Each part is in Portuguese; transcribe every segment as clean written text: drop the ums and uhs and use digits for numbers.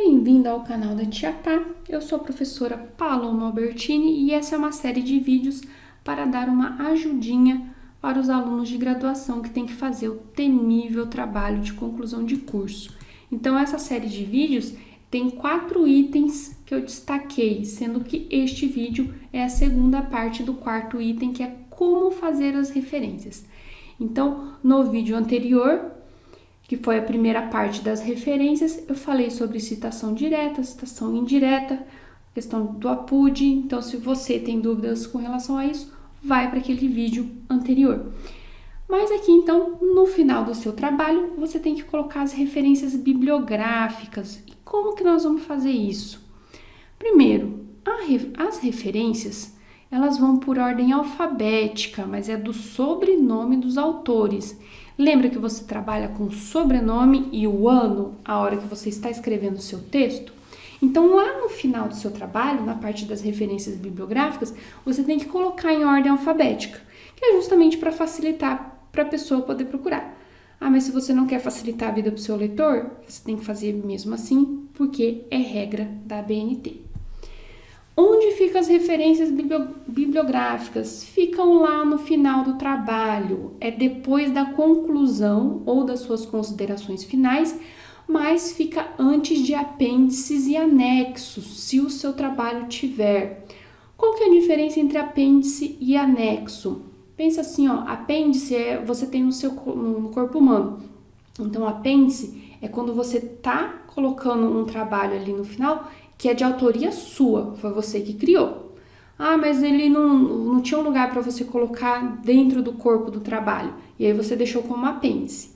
Bem-vindo ao canal da Tia Pá. Eu sou a professora Paloma Albertini e essa é uma série de vídeos para dar uma ajudinha para os alunos de graduação que têm que fazer o temível trabalho de conclusão de curso. Então, essa série de vídeos tem 4 itens que eu destaquei, sendo que este vídeo é a segunda parte do 4º item, que é como fazer as referências. Então, no vídeo anterior, que foi a primeira parte das referências, eu falei sobre citação direta, citação indireta, questão do APUD. Então, se você tem dúvidas com relação a isso, vai para aquele vídeo anterior. Mas aqui, então, no final do seu trabalho, você tem que colocar as referências bibliográficas. E como que nós vamos fazer isso? Primeiro, as referências, elas vão por ordem alfabética, mas é do sobrenome dos autores. Lembra que você trabalha com o sobrenome e o ano a hora que você está escrevendo o seu texto? Então, lá no final do seu trabalho, na parte das referências bibliográficas, você tem que colocar em ordem alfabética, que é justamente para facilitar para a pessoa poder procurar. Ah, mas se você não quer facilitar a vida para o seu leitor, você tem que fazer mesmo assim, porque é regra da ABNT. Onde ficam as referências bibliográficas? Ficam lá no final do trabalho, é depois da conclusão ou das suas considerações finais, mas fica antes de apêndices e anexos, se o seu trabalho tiver. Qual que é a diferença entre apêndice e anexo? Pensa assim, ó, apêndice você tem no corpo humano. Então, apêndice é quando você tá colocando um trabalho ali no final que é de autoria sua, foi você que criou. Ah, mas ele não tinha um lugar para você colocar dentro do corpo do trabalho, e aí você deixou como apêndice.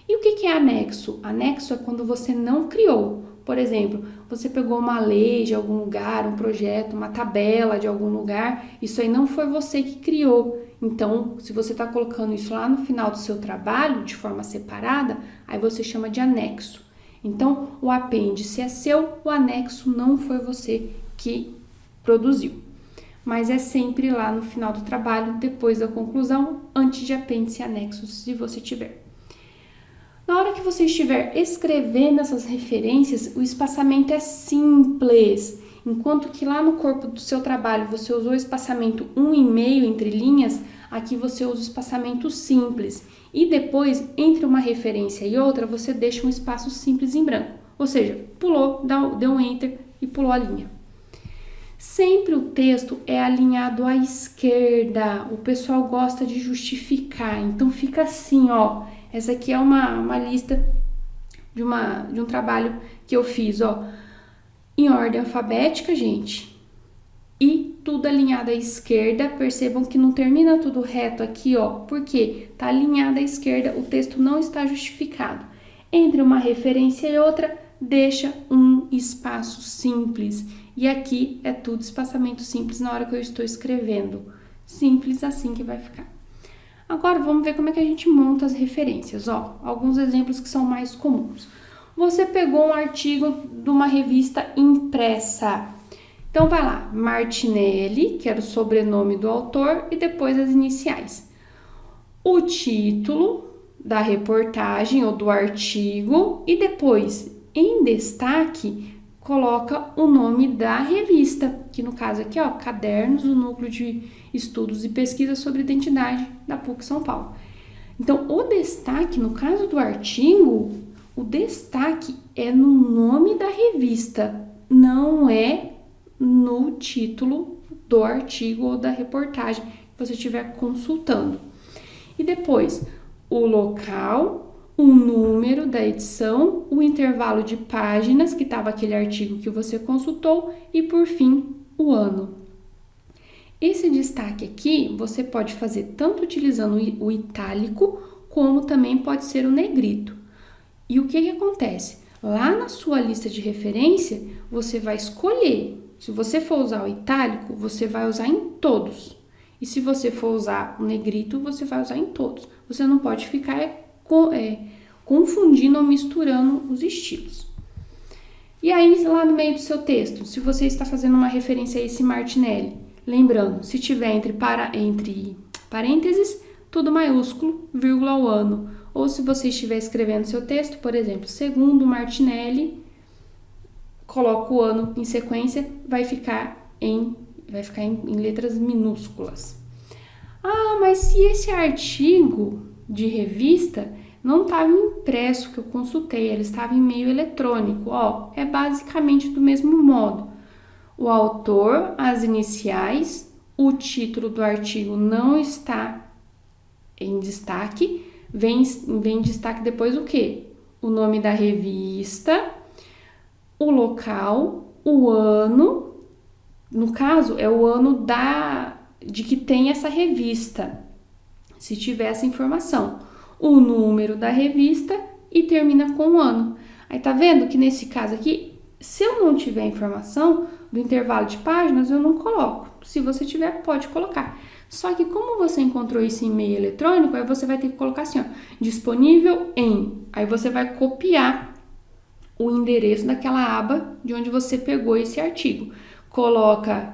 E o que é anexo? Anexo é quando você não criou. Por exemplo, você pegou uma lei de algum lugar, um projeto, uma tabela de algum lugar, isso aí não foi você que criou. Então, se você está colocando isso lá no final do seu trabalho, de forma separada, aí você chama de anexo. Então, o apêndice é seu, o anexo não foi você que produziu. Mas é sempre lá no final do trabalho, depois da conclusão, antes de apêndice e anexo, se você tiver. Na hora que você estiver escrevendo essas referências, o espaçamento é simples. Enquanto que lá no corpo do seu trabalho você usou o espaçamento 1,5 entre linhas, aqui você usa o espaçamento simples. E depois, entre uma referência e outra, você deixa um espaço simples em branco. Ou seja, pulou, deu um enter e pulou a linha. Sempre o texto é alinhado à esquerda. O pessoal gosta de justificar. Então, fica assim, ó. Essa aqui é uma lista de um trabalho que eu fiz, ó. Em ordem alfabética, gente. E tudo alinhado à esquerda. Percebam que não termina tudo reto aqui, ó. Porque tá alinhado à esquerda, o texto não está justificado. Entre uma referência e outra, deixa um espaço simples. E aqui é tudo espaçamento simples na hora que eu estou escrevendo. Simples assim que vai ficar. Agora, vamos ver como é que a gente monta as referências, ó. Alguns exemplos que são mais comuns. Você pegou um artigo de uma revista impressa. Então, vai lá, Martinelli, que era o sobrenome do autor, e depois as iniciais. O título da reportagem ou do artigo, e depois, em destaque, coloca o nome da revista, que no caso aqui, ó, Cadernos do Núcleo de Estudos e Pesquisa sobre Identidade da PUC São Paulo. Então, o destaque, no caso do artigo, o destaque é no nome da revista, não é no título do artigo ou da reportagem que você estiver consultando. E depois, o local, o número da edição, o intervalo de páginas que estava aquele artigo que você consultou e, por fim, o ano. Esse destaque aqui você pode fazer tanto utilizando o itálico, como também pode ser o negrito. E o que acontece? Lá na sua lista de referência, você vai escolher. Se você for usar o itálico, você vai usar em todos. E se você for usar o negrito, você vai usar em todos. Você não pode ficar confundindo ou misturando os estilos. E aí, lá no meio do seu texto, se você está fazendo uma referência a esse Martinelli, lembrando, se tiver entre parênteses, tudo maiúsculo, vírgula o ano. Ou se você estiver escrevendo seu texto, por exemplo, segundo Martinelli, coloca o ano em sequência, vai ficar em letras minúsculas. Ah, mas se esse artigo de revista não estava impresso que eu consultei, ele estava em meio eletrônico, ó, é basicamente do mesmo modo. O autor, as iniciais, o título do artigo não está em destaque, vem em destaque depois o quê? O nome da revista, o local, o ano, no caso é o ano de que tem essa revista, se tiver essa informação, o número da revista e termina com o ano. Aí tá vendo que nesse caso aqui, se eu não tiver informação do intervalo de páginas, eu não coloco. Se você tiver, pode colocar. Só que como você encontrou isso em e-mail eletrônico, aí você vai ter que colocar assim, ó, disponível em. Aí você vai copiar o endereço daquela aba de onde você pegou esse artigo. Coloca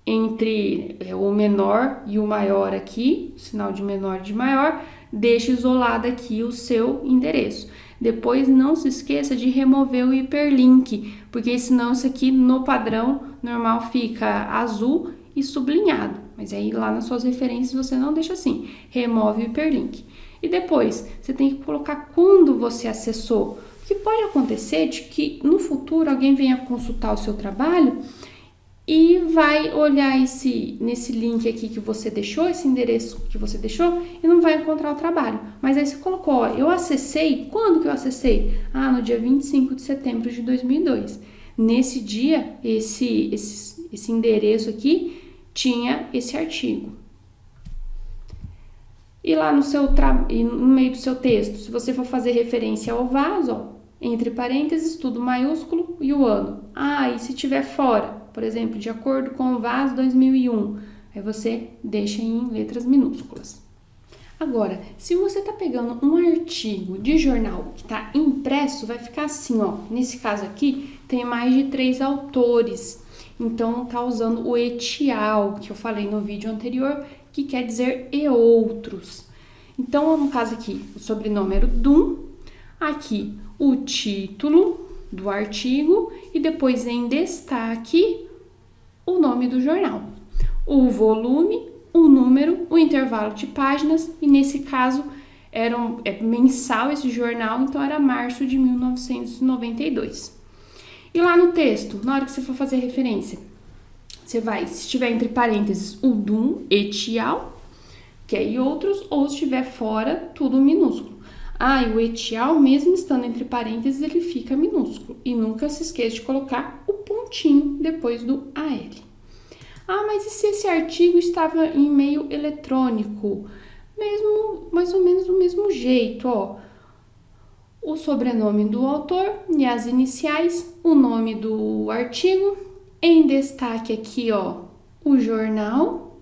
entre o menor e o maior aqui, sinal de menor e de maior, deixa isolado aqui o seu endereço. Depois não se esqueça de remover o hiperlink, porque senão isso aqui no padrão normal fica azul e sublinhado. Mas aí lá nas suas referências você não deixa assim, remove o hiperlink. E depois você tem que colocar quando você acessou, porque pode acontecer de que no futuro alguém venha consultar o seu trabalho e vai olhar nesse link aqui que você deixou, esse endereço que você deixou, e não vai encontrar o trabalho. Mas aí você colocou, ó, eu acessei, quando que eu acessei? Ah, no dia 25 de setembro de 2002. Nesse dia, esse endereço aqui tinha esse artigo. E lá no meio do seu texto, se você for fazer referência ao vaso, ó, entre parênteses, tudo maiúsculo e o ano. Ah, e se tiver fora, por exemplo, de acordo com o VAS 2001, aí você deixa em letras minúsculas. Agora, se você está pegando um artigo de jornal que está impresso, vai ficar assim, ó. Nesse caso aqui, tem mais de 3 autores. Então, tá usando o etial, que eu falei no vídeo anterior, que quer dizer e outros. Então, no caso aqui, o sobrenome era o Dum, aqui o título do artigo e depois em destaque o nome do jornal, o volume, o número, o intervalo de páginas e nesse caso é mensal esse jornal, então era março de 1992. E lá no texto, na hora que você for fazer referência, você vai, se estiver entre parênteses, o Dum, etial, que é e outros, ou se estiver fora, tudo minúsculo. Ah, e o etial, mesmo estando entre parênteses, ele fica minúsculo. E nunca se esqueça de colocar o pontinho depois do AL. Ah, mas e se esse artigo estava em meio eletrônico? Mais ou menos do mesmo jeito, ó. O sobrenome do autor e as iniciais, o nome do artigo, em destaque aqui, ó, o jornal,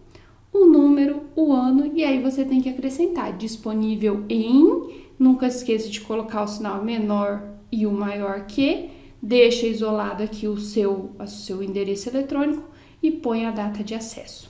o número, o ano, e aí você tem que acrescentar disponível em. Nunca esqueça de colocar o sinal menor e o maior que, deixa isolado aqui o seu endereço eletrônico e põe a data de acesso.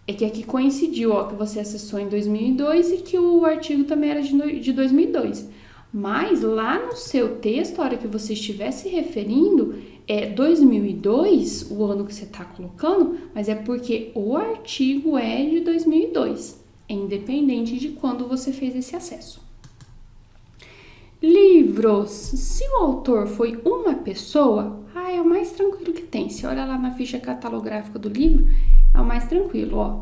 É que aqui coincidiu, ó, que você acessou em 2002 e que o artigo também era de 2002. Mas lá no seu texto, a hora que você estiver se referindo, é 2002, o ano que você está colocando, mas é porque o artigo é de 2002, é independente de quando você fez esse acesso. Livros. Se o autor foi uma pessoa, é o mais tranquilo que tem. Se olha lá na ficha catalográfica do livro, é o mais tranquilo, ó.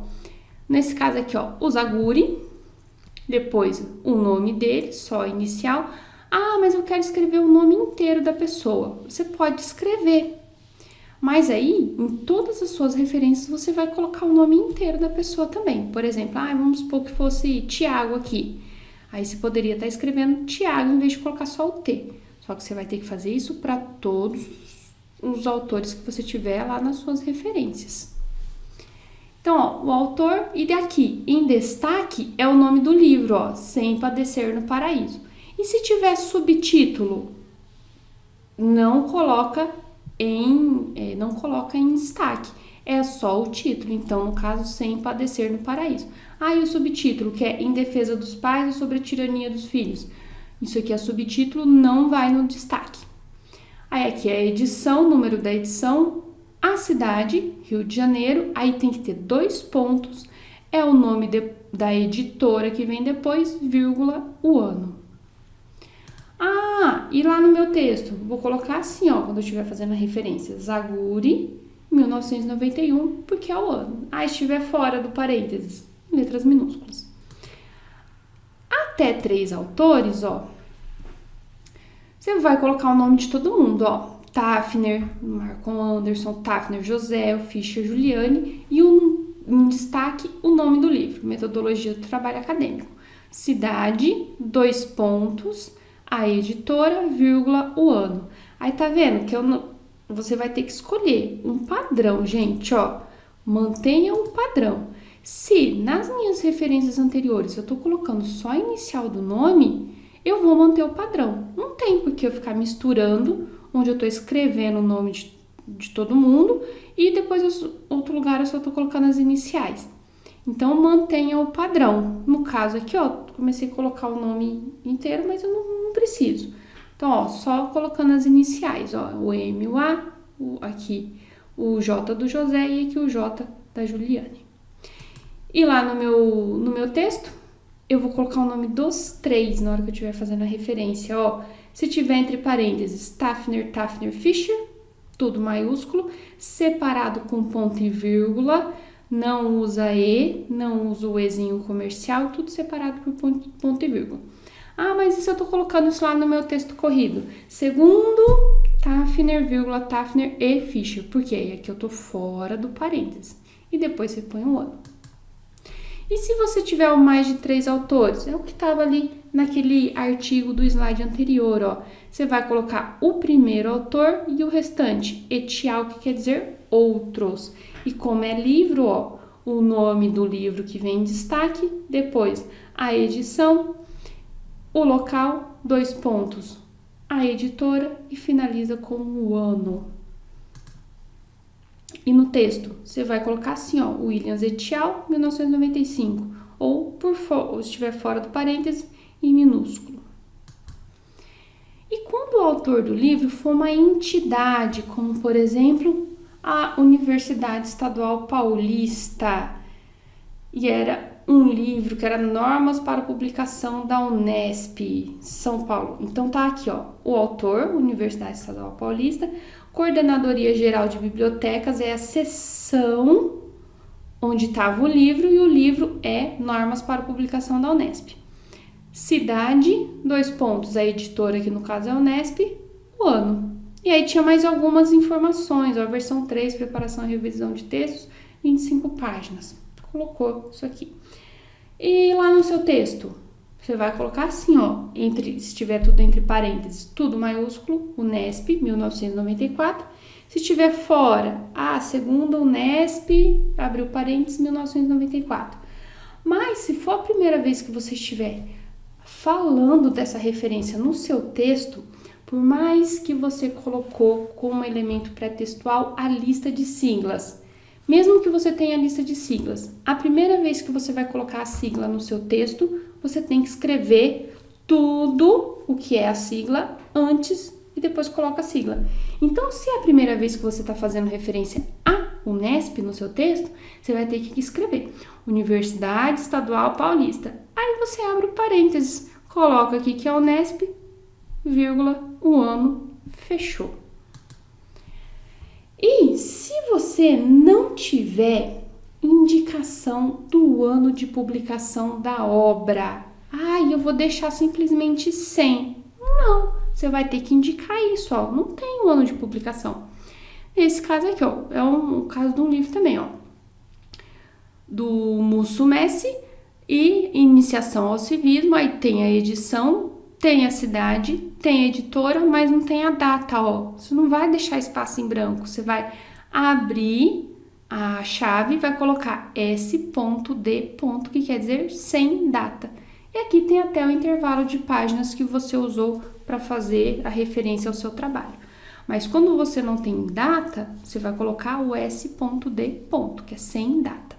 Nesse caso aqui, ó, o Zaguri, depois o nome dele, só inicial. Ah, mas eu quero escrever o nome inteiro da pessoa. Você pode escrever, mas aí, em todas as suas referências, você vai colocar o nome inteiro da pessoa também. Por exemplo, vamos supor que fosse Tiago aqui. Aí você poderia estar escrevendo Tiago em vez de colocar só o T. Só que você vai ter que fazer isso para todos os autores que você tiver lá nas suas referências. Então, ó, o autor e daqui, em destaque, é o nome do livro, ó, Sem Padecer no Paraíso. E se tiver subtítulo, não coloca em destaque, é só o título. Então, no caso, Sem Padecer no Paraíso. E o subtítulo, que é Em Defesa dos Pais ou sobre a Tirania dos Filhos. Isso aqui é subtítulo, não vai no destaque. Aí é que a edição, o número da edição, a cidade, Rio de Janeiro, aí tem que ter 2 pontos, é o nome da editora que vem depois, vírgula, o ano. Ah, e lá no meu texto, vou colocar assim, ó, quando eu estiver fazendo a referência, Zaguri, 1991, porque é o ano. Ah, estiver fora do parênteses, letras minúsculas. Até 3 autores, ó, você vai colocar o nome de todo mundo, ó. Tafner, Marcon Anderson, Tafner, José, Fischer, Juliane e em destaque o nome do livro, Metodologia do Trabalho Acadêmico. Cidade, 2 pontos, a editora, vírgula, o ano. Aí tá vendo que você vai ter que escolher um padrão, gente, ó. Mantenha um padrão. Se nas minhas referências anteriores eu tô colocando só a inicial do nome, eu vou manter o padrão. Não tem por que eu ficar misturando, onde eu tô escrevendo o nome de todo mundo e depois outro lugar eu só tô colocando as iniciais. Então, mantenha o padrão. No caso aqui, ó, comecei a colocar o nome inteiro, mas eu não preciso. Então, ó, só colocando as iniciais, ó, o M, o A, aqui o J do José e aqui o J da Juliane. E lá no meu texto, eu vou colocar o nome dos 3 na hora que eu estiver fazendo a referência, ó. Se tiver entre parênteses, Tafner, Fischer, tudo maiúsculo, separado com ponto e vírgula, não usa E, não usa o Ezinho comercial, tudo separado por ponto e vírgula. Ah, mas e se eu tô colocando isso lá no meu texto corrido? Segundo Tafner, vírgula, Tafner e Fischer, porque aí aqui eu tô fora do parênteses. E depois você põe o ano. E se você tiver mais de 3 autores? É o que estava ali naquele artigo do slide anterior, ó. Você vai colocar o primeiro autor e o restante. Etial, que quer dizer outros. E como é livro, ó, o nome do livro que vem em destaque, depois a edição, o local, 2 pontos, a editora e finaliza com o ano. E no texto, você vai colocar assim, ó, Williams Etial, 1995, ou se estiver fora do parêntese, em minúsculo. E quando o autor do livro for uma entidade, como por exemplo, a Universidade Estadual Paulista, e era um livro que era Normas para Publicação da Unesp, São Paulo. Então tá aqui, ó, o autor, Universidade Estadual Paulista, Coordenadoria Geral de Bibliotecas é a seção onde estava o livro e o livro é Normas para Publicação da Unesp. Cidade, 2 pontos, a editora que no caso é a Unesp, o ano. E aí tinha mais algumas informações, ó, a versão 3, preparação e revisão de textos, 25 páginas. Colocou isso aqui. E lá no seu texto, você vai colocar assim, ó, se tiver tudo entre parênteses, tudo maiúsculo, Unesp, 1994. Se tiver fora, segunda Unesp, abriu parênteses, 1994. Mas se for a primeira vez que você estiver falando dessa referência no seu texto, por mais que você colocou como elemento pré-textual a lista de siglas, mesmo que você tenha a lista de siglas, a primeira vez que você vai colocar a sigla no seu texto, você tem que escrever tudo o que é a sigla antes e depois coloca a sigla. Então, se é a primeira vez que você está fazendo referência à Unesp no seu texto, você vai ter que escrever Universidade Estadual Paulista. Aí você abre o parênteses, coloca aqui que é a Unesp, vírgula, o ano, fechou. E se você não tiver indicação do ano de publicação da obra, eu vou deixar simplesmente sem. Não, você vai ter que indicar isso, ó, não tem o ano de publicação. Esse caso aqui, ó, é um caso de um livro também, ó, do Musso Messi e Iniciação ao Civismo, aí tem a edição, tem a cidade, tem a editora, mas não tem a data, ó. Você não vai deixar espaço em branco, você vai abrir a chave e vai colocar S.D. que quer dizer sem data. E aqui tem até o intervalo de páginas que você usou para fazer a referência ao seu trabalho. Mas quando você não tem data, você vai colocar o S.D. que é sem data.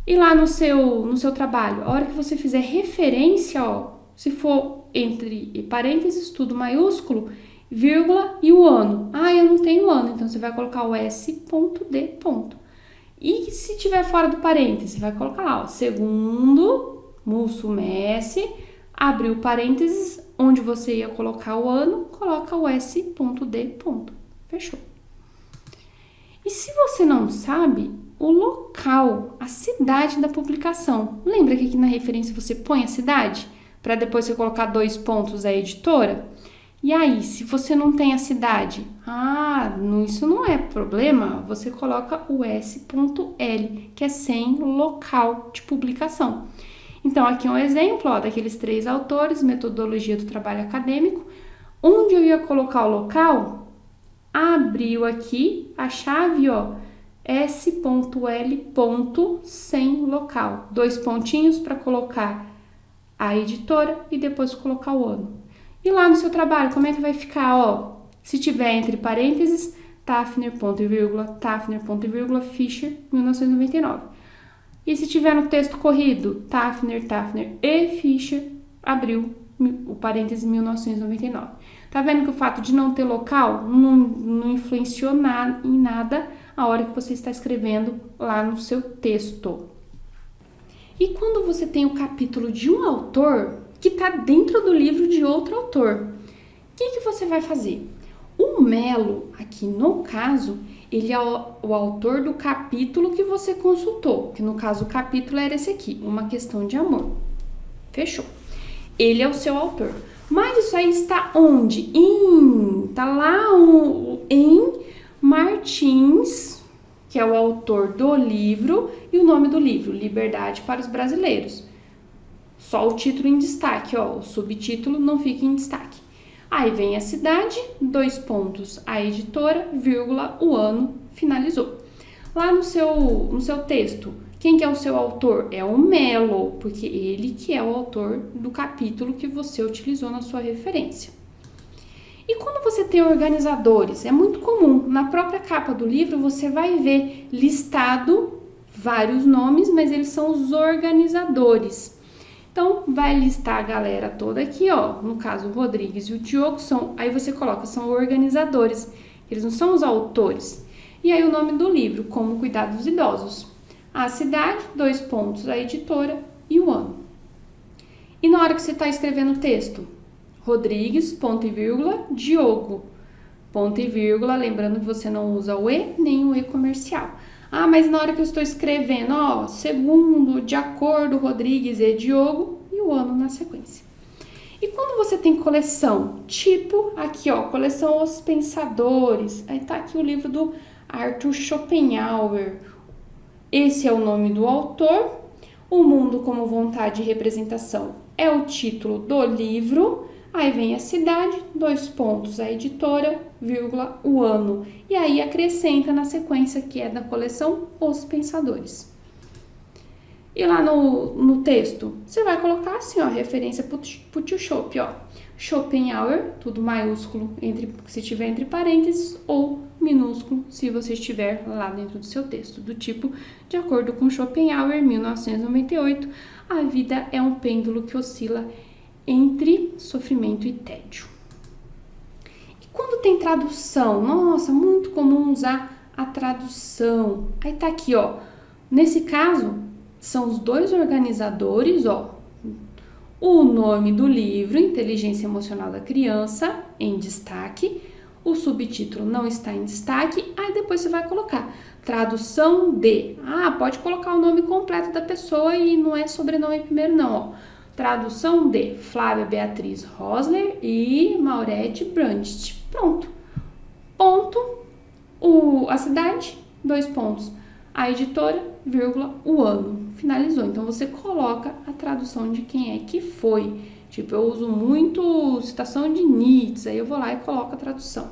E lá no seu trabalho, a hora que você fizer referência, ó, se for entre parênteses, tudo maiúsculo, vírgula e o ano. Ah, eu não tenho ano, então você vai colocar o S.D. E se tiver fora do parêntese, vai colocar lá, ó, segundo Mussumeci, abriu parênteses, onde você ia colocar o ano, coloca o S.D. Fechou. E se você não sabe, o local, a cidade da publicação. Lembra que aqui na referência você põe a cidade? Para depois você colocar 2 pontos a editora? E aí, se você não tem a cidade, isso não é problema, você coloca o S.L, que é sem local de publicação. Então, aqui é um exemplo, ó, daqueles 3 autores, metodologia do trabalho acadêmico, onde eu ia colocar o local, abriu aqui a chave, ó, S.L. sem local. 2 pontinhos para colocar a editora e depois colocar o ano. E lá no seu trabalho, como é que vai ficar, ó? Se tiver entre parênteses, Tafner, ponto e vírgula, Fischer, 1999. E se tiver no texto corrido, Tafner e Fischer, abriu o parêntese 1999. Tá vendo que o fato de não ter local não influenciou em nada a hora que você está escrevendo lá no seu texto. E quando você tem o capítulo de um autor que está dentro do livro de outro autor, o que você vai fazer? O Melo, aqui no caso, ele é o autor do capítulo que você consultou, que no caso o capítulo era esse aqui, Uma Questão de Amor. Fechou. Ele é o seu autor. Mas isso aí está onde? Tá lá em Martins, que é o autor do livro, e o nome do livro, Liberdade para os Brasileiros. Só o título em destaque, ó, o subtítulo não fica em destaque. Aí vem a cidade, 2 pontos, a editora, vírgula, o ano, finalizou. Lá no seu texto, quem que é o seu autor? É o Melo, porque ele que é o autor do capítulo que você utilizou na sua referência. E quando você tem organizadores, é muito comum, na própria capa do livro você vai ver listado vários nomes, mas eles são os organizadores. Então, vai listar a galera toda aqui, ó. No caso, o Rodrigues e o Diogo aí você coloca, são organizadores. Eles não são os autores. E aí o nome do livro, Como Cuidar dos Idosos. A cidade, 2 pontos, a editora e o ano. E na hora que você está escrevendo o texto, Rodrigues, ponto e vírgula, Diogo, ponto e vírgula, lembrando que você não usa o E nem o E comercial. Mas na hora que eu estou escrevendo, ó, segundo, de acordo, Rodrigues e Diogo, e o ano na sequência. E quando você tem coleção, tipo aqui, ó, coleção Os Pensadores, aí tá aqui o livro do Arthur Schopenhauer. Esse é o nome do autor. O Mundo como Vontade e Representação é o título do livro. Aí vem a cidade, 2 pontos, a editora, vírgula, o ano. E aí acrescenta na sequência que é da coleção Os Pensadores. E lá no texto, você vai colocar assim, ó, referência pro tio Schopp, ó. Schopenhauer, tudo maiúsculo se tiver entre parênteses, ou minúsculo se você estiver lá dentro do seu texto. Do tipo, de acordo com Schopenhauer, 1998, a vida é um pêndulo que oscila entre sofrimento e tédio. E quando tem tradução, nossa, muito comum usar a tradução. Aí tá aqui, ó, nesse caso, são os 2 organizadores, ó, o nome do livro, Inteligência Emocional da Criança, em destaque, o subtítulo não está em destaque, aí depois você vai colocar tradução de, pode colocar o nome completo da pessoa e não é sobrenome primeiro não, ó. Tradução de Flávia Beatriz Rosler e Maurete Brandt. Pronto. Ponto. A cidade, 2 pontos. A editora, vírgula, o ano. Finalizou. Então, você coloca a tradução de quem é que foi. Tipo, eu uso muito citação de Nietzsche, aí eu vou lá e coloco a tradução.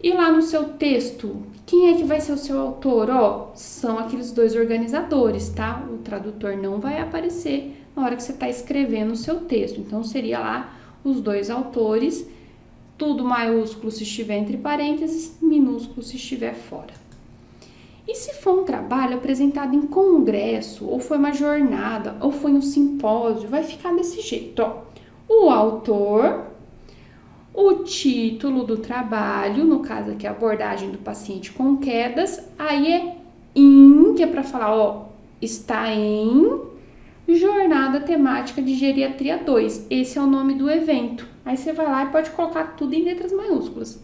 E lá no seu texto, quem é que vai ser o seu autor? Ó, são aqueles 2 organizadores, tá? O tradutor não vai aparecer na hora que você está escrevendo o seu texto. Então, seria lá os 2 autores, tudo maiúsculo se estiver entre parênteses, minúsculo se estiver fora. E se for um trabalho apresentado em congresso, ou foi uma jornada, ou foi um simpósio, vai ficar desse jeito, ó. O autor, O título do trabalho, no caso aqui a abordagem do paciente com quedas, aí é que é para falar, ó, está em Jornada Temática de Geriatria 2. Esse é o nome do evento. Aí você vai lá e pode colocar tudo em letras maiúsculas.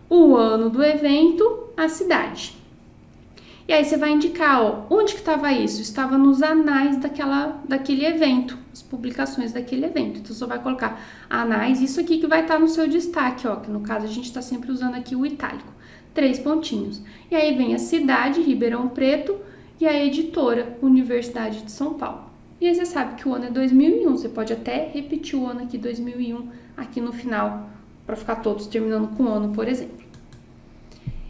O ano do evento, a cidade. E aí você vai indicar, ó, onde que estava isso? Estava nos anais daquele evento, as publicações daquele evento. Então você vai colocar anais, isso aqui que vai estar no seu destaque, ó, que no caso a gente está sempre usando aqui o itálico. 3 pontinhos. E aí vem a cidade, Ribeirão Preto, e a editora, Universidade de São Paulo. E aí você sabe que o ano é 2001, você pode até repetir o ano aqui, 2001, aqui no final, para ficar todos terminando com o ano, por exemplo.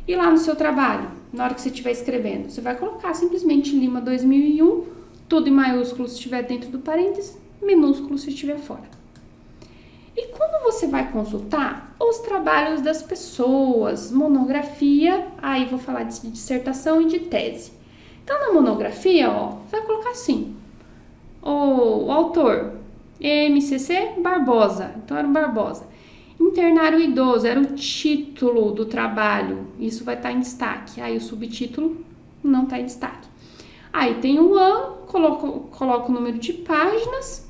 E lá no seu trabalho, na hora que você estiver escrevendo, você vai colocar simplesmente Lima 2001, tudo em maiúsculo se estiver dentro do parênteses, minúsculo se estiver fora. E quando você vai consultar os trabalhos das pessoas, monografia, aí vou falar de dissertação e de tese. Então, na monografia, ó, vai colocar assim, o autor, MCC Barbosa, então era o Barbosa. Internar o idoso, era o título do trabalho, isso vai estar em destaque. Aí o subtítulo não está em destaque. Aí tem o ano, coloca o número de páginas,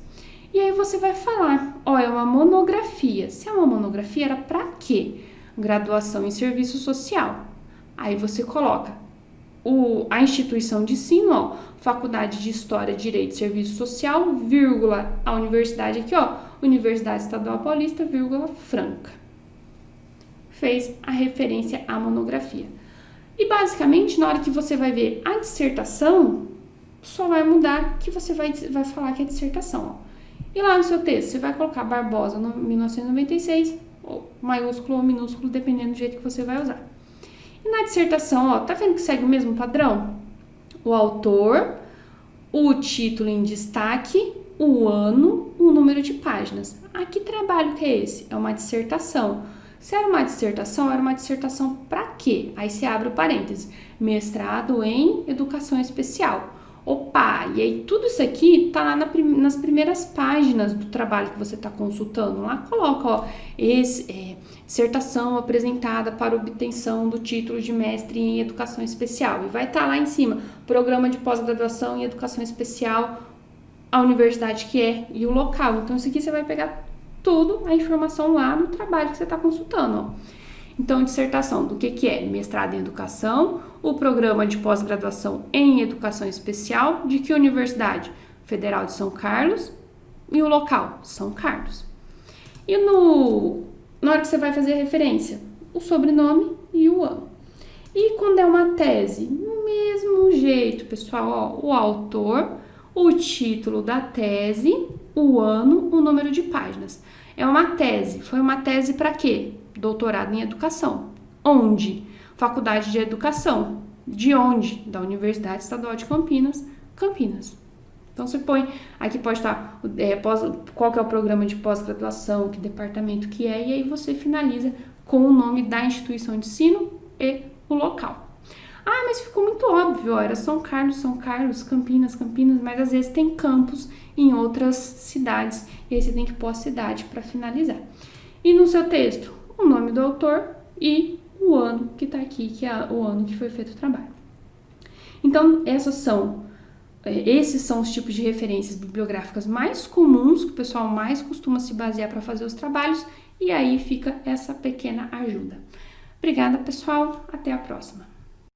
e aí você vai falar, ó, é uma monografia. Se é uma monografia, era para quê? Graduação em serviço social. Aí você coloca a instituição de ensino, ó, Faculdade de História, Direito e Serviço Social, vírgula, a universidade aqui, ó, Universidade Estadual Paulista, vírgula, Franca. Fez a referência à monografia. E basicamente, na hora que você vai ver a dissertação, só vai mudar que você vai falar que é dissertação, ó. E lá no seu texto, você vai colocar Barbosa, 1996, ou maiúsculo ou minúsculo, dependendo do jeito que você vai usar. E na dissertação, ó, tá vendo que segue o mesmo padrão? O autor, o título em destaque, o ano, o número de páginas. Ah, que trabalho que é esse? É uma dissertação. Se era uma dissertação para quê? Aí você abre o parêntese. Mestrado em Educação Especial. Opa, e aí tudo isso aqui tá lá nas primeiras páginas do trabalho que você está consultando. Lá coloca, ó, dissertação apresentada para obtenção do título de mestre em Educação Especial. E vai estar lá em cima, programa de pós-graduação em Educação Especial, a universidade que é e o local. Então isso aqui você vai pegar tudo, a informação lá no trabalho que você está consultando, ó. Então, dissertação do que é? Mestrado em Educação, o programa de pós-graduação em Educação Especial, de que universidade? Federal de São Carlos, e o local? São Carlos. E na hora que você vai fazer a referência, o sobrenome e o ano. E quando é uma tese? Do mesmo jeito, pessoal, ó, o autor, o título da tese, o ano, o número de páginas. É uma tese. Foi uma tese para quê? Doutorado em Educação. Onde? Faculdade de Educação. De onde? Da Universidade Estadual de Campinas, Campinas. Então você põe, aqui pode estar qual que é o programa de pós-graduação, que departamento que é, e aí você finaliza com o nome da instituição de ensino e o local. Ah, mas ficou muito óbvio, ó, era São Carlos, Campinas, mas às vezes tem campus em outras cidades, e aí você tem que pôr a cidade para finalizar. E no seu texto, o nome do autor e o ano que está aqui, que é o ano que foi feito o trabalho. Então, esses são os tipos de referências bibliográficas mais comuns, que o pessoal mais costuma se basear para fazer os trabalhos, e aí fica essa pequena ajuda. Obrigada, pessoal. Até a próxima.